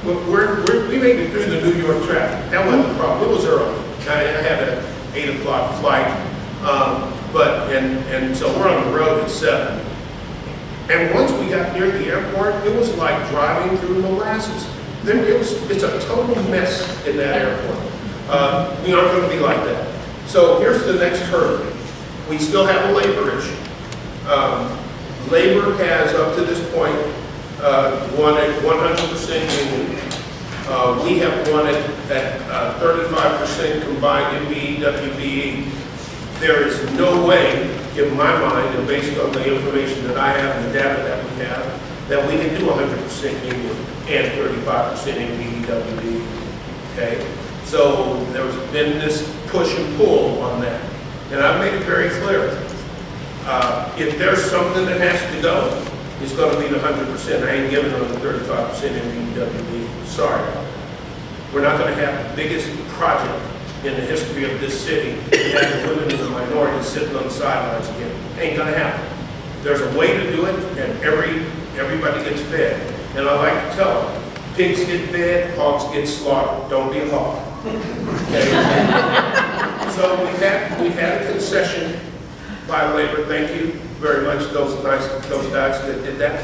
we made it through the New York traffic. That wasn't the problem. It was early. I had an 8 o'clock flight. And so we're on the road at 7. And once we got near the airport, it was like driving through molasses. It's a total mess in that airport. We aren't going to be like that. So here's the next hurdle. We still have a labor issue. Labor has, up to this point, wanted 100% union. We have wanted at 35% combined MBE, WBE. There is no way, in my mind, and based on the information that I have and the data that we have, that we can do 100% union and 35% MBE, WBE. Okay? So there's been this push and pull on that. And I've made it very clear. If there's something that has to go, it's going to be the 100%. I ain't giving them the 35% MBE. Sorry about that. We're not going to have the biggest project in the history of this city that have the women and the minorities sitting on the sidelines again. Ain't going to happen. There's a way to do it, and everybody gets fed. And I like to tell them, pigs get fed, hogs get slaughtered. Don't be a hog. Okay? So we've had a concession by labor. Thank you very much, those guys that did that.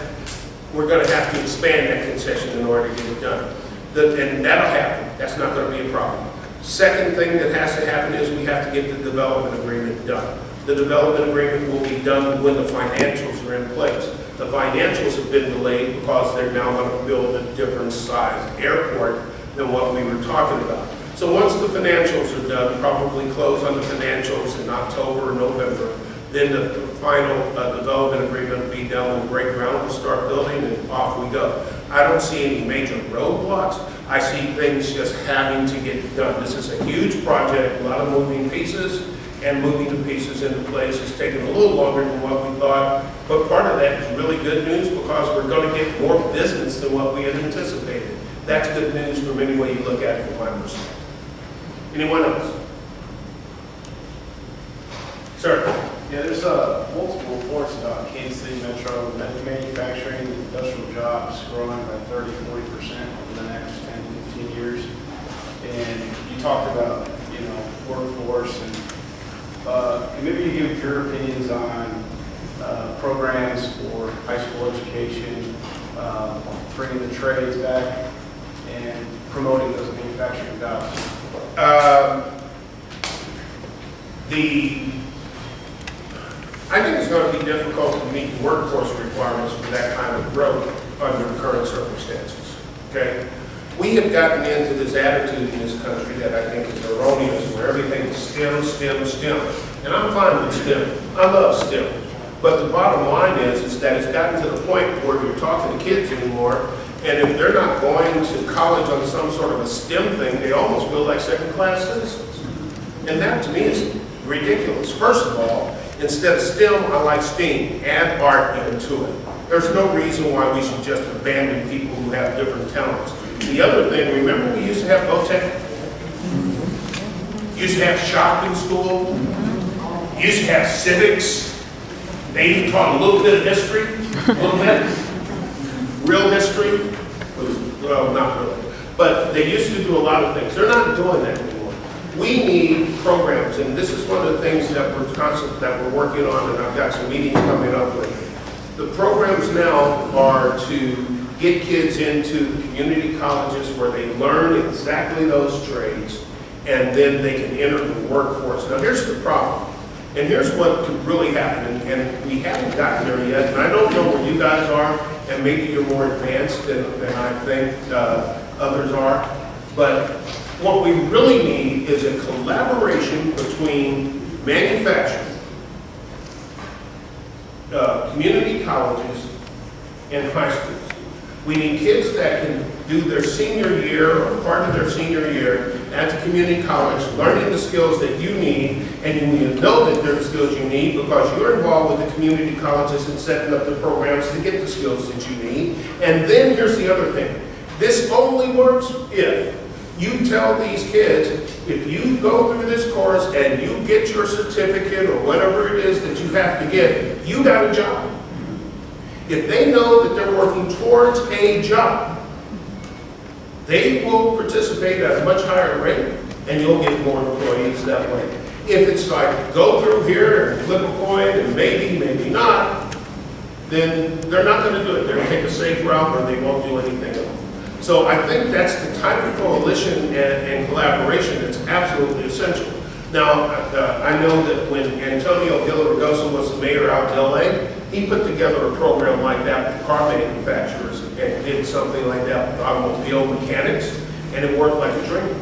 We're going to have to expand that concession in order to get it done. And that'll happen. That's not going to be a problem. Second thing that has to happen is we have to get the development agreement done. The development agreement will be done when the financials are in place. The financials have been delayed because they're now going to build a different size airport than what we were talking about. So once the financials are done, probably close on the financials in October or November, then the final development agreement will be done, we'll break ground, we'll start building, and off we go. I don't see any major roadblocks. I see things just having to get done. This is a huge project, a lot of moving pieces, and moving the pieces into place is taking a little longer than what we thought. But part of that is really good news because we're going to get more business than what we had anticipated. That's good news from any way you look at it from my perspective. Anyone else? Sir? Yeah, there's multiple reports about Kansas City Metro manufacturing and industrial jobs growing by 30-40% over the next 10-15 years. And you talked about, workforce and maybe you give your opinions on programs for high school education, bringing the trades back, and promoting those manufacturing jobs. I think it's going to be difficult to meet workforce requirements for that kind of growth under the current circumstances. Okay? We have gotten into this attitude in this country that I think is erroneous, where everything is STEM, STEM, STEM. And I'm fine with STEM. I love STEM. But the bottom line is that it's gotten to the point where you're talking to kids anymore, and if they're not going to college on some sort of a STEM thing, they almost feel like second-class citizens. And that, to me, is ridiculous. First of all, instead of STEM, I like STEAM. Add art into it. There's no reason why we should just abandon people who have different talents. The other thing, remember we used to have VOTEC? Used to have shop in school. Used to have civics. They even taught a little bit of history, a little bit. Real history. Well, not really. But they used to do a lot of things. They're not doing that anymore. We need programs, and this is one of the things that we're working on, and I've got some meetings coming up with. The programs now are to get kids into community colleges where they learn exactly those trades, and then they can enter the workforce. Now, here's the problem, and here's what could really happen, and we haven't gotten there yet, and I don't know where you guys are, and maybe you're more advanced than I think others are, but what we really need is a collaboration between manufacturing, community colleges, and high schools. We need kids that can do their senior year or part of their senior year at the community college, learning the skills that you need, and you know that they're the skills you need because you're involved with the community colleges and setting up the programs to get the skills that you need. And then here's the other thing. This only works if you tell these kids, if you go through this course and you get your certificate or whatever it is that you have to get, you got a job. If they know that they're working towards a job, they will participate at a much higher rate and you'll get more employees that way. If it's like go through here and flip a coin and maybe, maybe not, then they're not going to do it. They're going to take a safe route or they won't do anything else. So I think that's the type of coalition and collaboration that's absolutely essential. Now, I know that when Antonio Villaraigosa was the mayor out in LA, he put together a program like that with car manufacturers and did something like that with automobile mechanics, and it worked like a dream.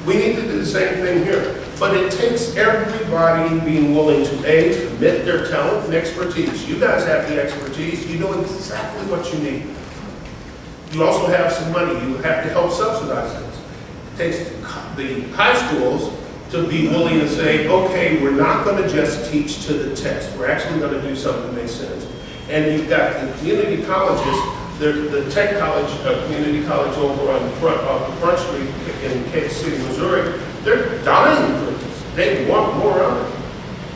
We need to do the same thing here, but it takes everybody being willing to commit their talent and expertise. You guys have the expertise, you know exactly what you need. You also have some money, you have to help subsidize this. It takes the high schools to be willing to say, okay, we're not going to just teach to the test. We're actually going to do something that makes sense. And you've got the community colleges, the Tech College, community college over on Front Street in Kansas City, Missouri, they're dying for this. They want more of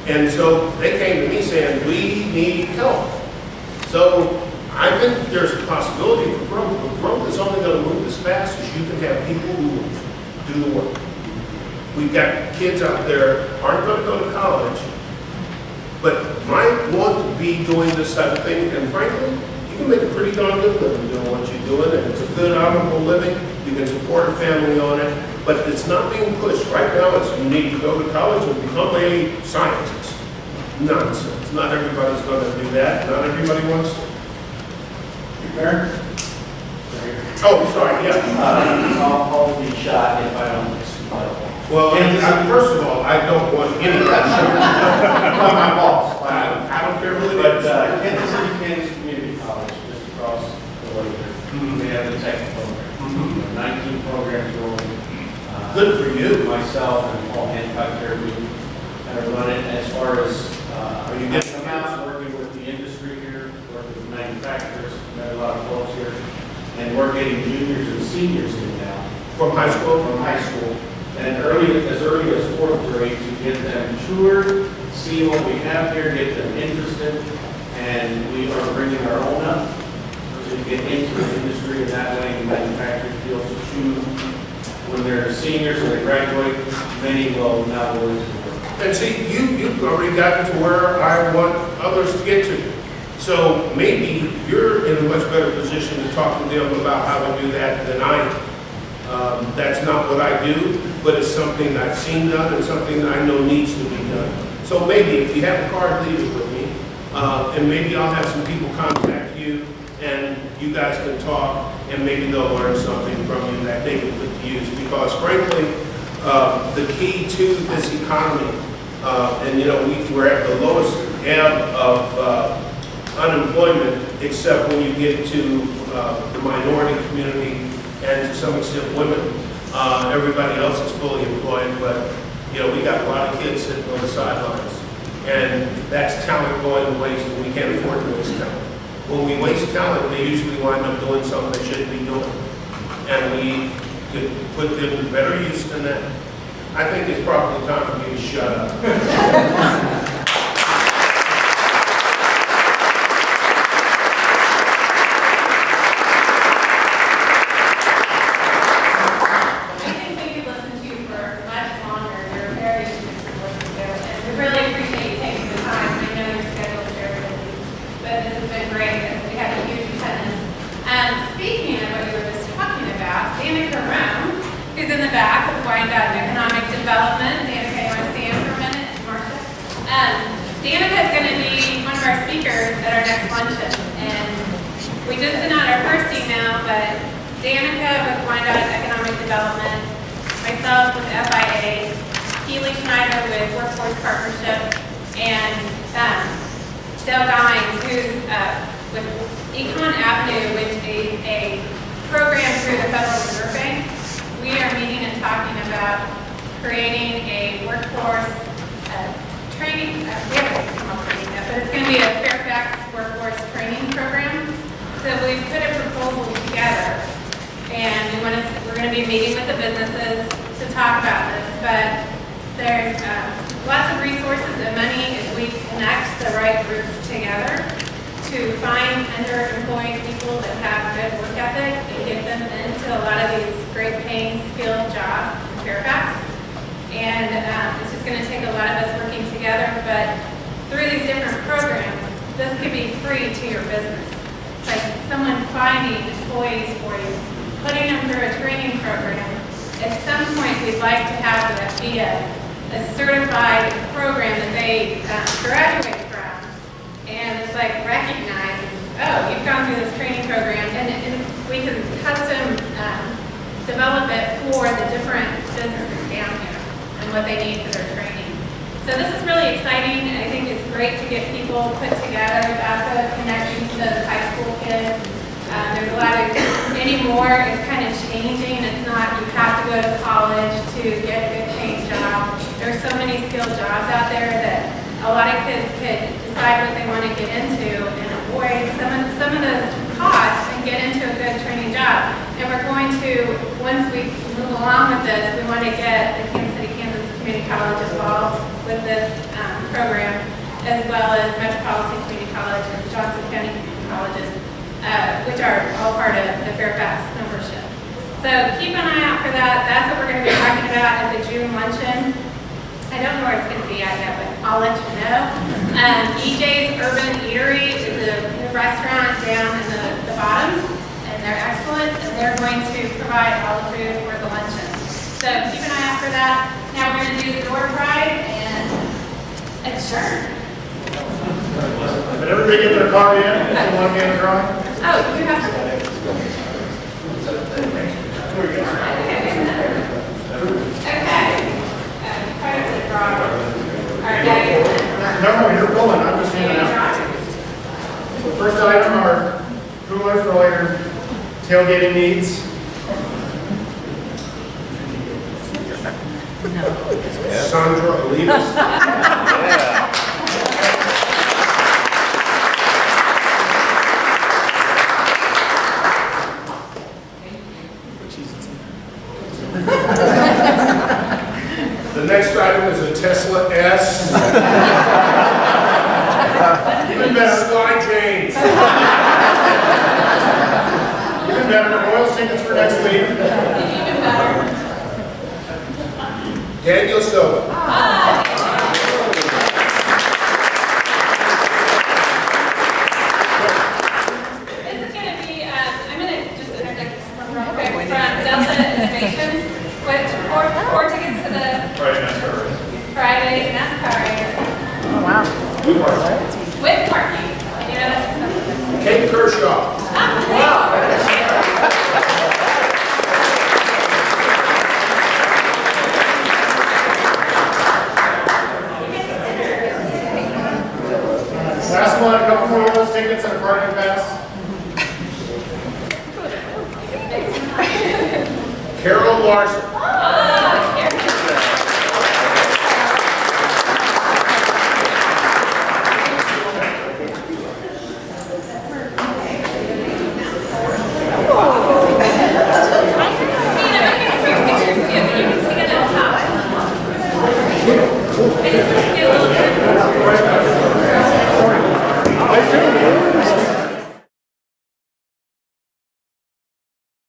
it. And so they came to me saying, we need help. So I think there's a possibility for growth, but growth is only going to move as fast as you can have people who do the work. We've got kids out there aren't going to go to college, but might want to be doing this type of thing. And frankly, you can make a pretty darn good living doing what you're doing, and it's a good, honorable living. You can support a family on it, but it's not being pushed. Right now, it's you need to go to college and become a scientist. Nonsense. Not everybody's going to do that. Not everybody wants to. Mayor? Oh, sorry, yeah. I'll be shot if I don't explain. Well, first of all, I don't want any of that. Not my boss. I don't care who it is. But Kansas City, Kansas Community College, just across the way here, they have the tech program. 19 programs going. Good for you. Myself and Paul Hancock here, we kind of run it as far as are you getting out working with the industry here, working with manufacturers, met a lot of folks here, and we're getting juniors and seniors in now. From high school? From high school. And as early as fourth grade to get them toured, see what we have here, get them interested, and we are bringing our own up to get into the industry, and that way the manufacturing fields to choose when they're seniors and they graduate, many will now go into work. And see, you've already gotten to where I want others to get to. So maybe you're in a much better position to talk to them about how to do that than I am. That's not what I do, but it's something I've seen done and something I know needs to be done. So maybe if you have a card, leave it with me, and maybe I'll have some people contact you, and you guys can talk, and maybe they'll learn something from you that they can put to use. Because frankly, the key to this economy, and you know, we're at the lowest ebb of unemployment, except when you get to the minority community and to some extent women. Everybody else is fully employed, but you know, we got a lot of kids sitting on the sidelines. And that's talent going to waste, and we can't afford to waste talent. When we waste talent, they usually wind up doing something they shouldn't be doing. And we could put them to better use than that. I think it's probably time for me to shut up. Speaking of what you were just talking about, Danica Brown, who's in the back with Wyandotte Economic Development. Danica, you want to stand for a minute? Marcia? Danica is going to be one of our speakers at our next luncheon. And we just sent out our first email, but Danica with Wyandotte Economic Development, myself with FIA, Keely Schneider with Workforce Partnership, and Dale Gines, who's with Econ Avenue, which is a program through the Federal Reserve Bank. We are meeting and talking about creating a workforce training, we haven't come up with it yet, but it's going to be a Fairfax workforce training program. So we put a proposal together, and we're going to be meeting with the businesses to talk about this, but there's lots of resources and money if we connect the right groups together to find underemployed people that have good work ethic and get them into a lot of these great paying skilled jobs in Fairfax. And it's just going to take a lot of us working together, but through these different programs, this could be free to your business. It's like someone finding employees for you, putting them through a training program. At some point, we'd like to have that be a certified program that they graduate from. And it's like recognize, oh, you've gone through this training program, and we can custom develop it for the different businesses down here and what they need for their training. So this is really exciting. I think it's great to get people put together. It's also connecting to those high school kids. There's a lot of, anymore, it's kind of changing. It's not you have to go to college to get a good paying job. There's so many skilled jobs out there that a lot of kids could decide what they want to get into and avoid some of those costs and get into a good training job. And we're going to, once we move along with this, we want to get the Kansas City, Kansas Community College involved with this program, as well as Metropolitan Community College and Johnson County Community Colleges, which are all part of the Fairfax membership. So keep an eye out for that. That's what we're going to be talking about at the June luncheon. I don't know where it's going to be at yet, but I'll let you know. EJ's Urban Eatery is a new restaurant down in the bottoms, and they're excellent, and they're going to provide all the food for the luncheon. So keep an eye out for that. Now we're going to do the door prize and adjourn. Did everybody get their card in? If you want to get a drawing? Oh, you have to. No, you're pulling, I'm just handing out. So first item are coolers for all your tailgating needs. Sandra Olivas. The next item is a Tesla S. Even better, Sly James. Even better, Royals tickets for next week. Even better. Daniel Silva. This is going to be, I'm going to just interject real quick from Delta Innovations. Four tickets to the Friday NASCAR right here. Oh, wow. With parking. You know, that's expensive. Kate Kershaw. Last one, a couple more Royals tickets and a parking pass. Carol Larson.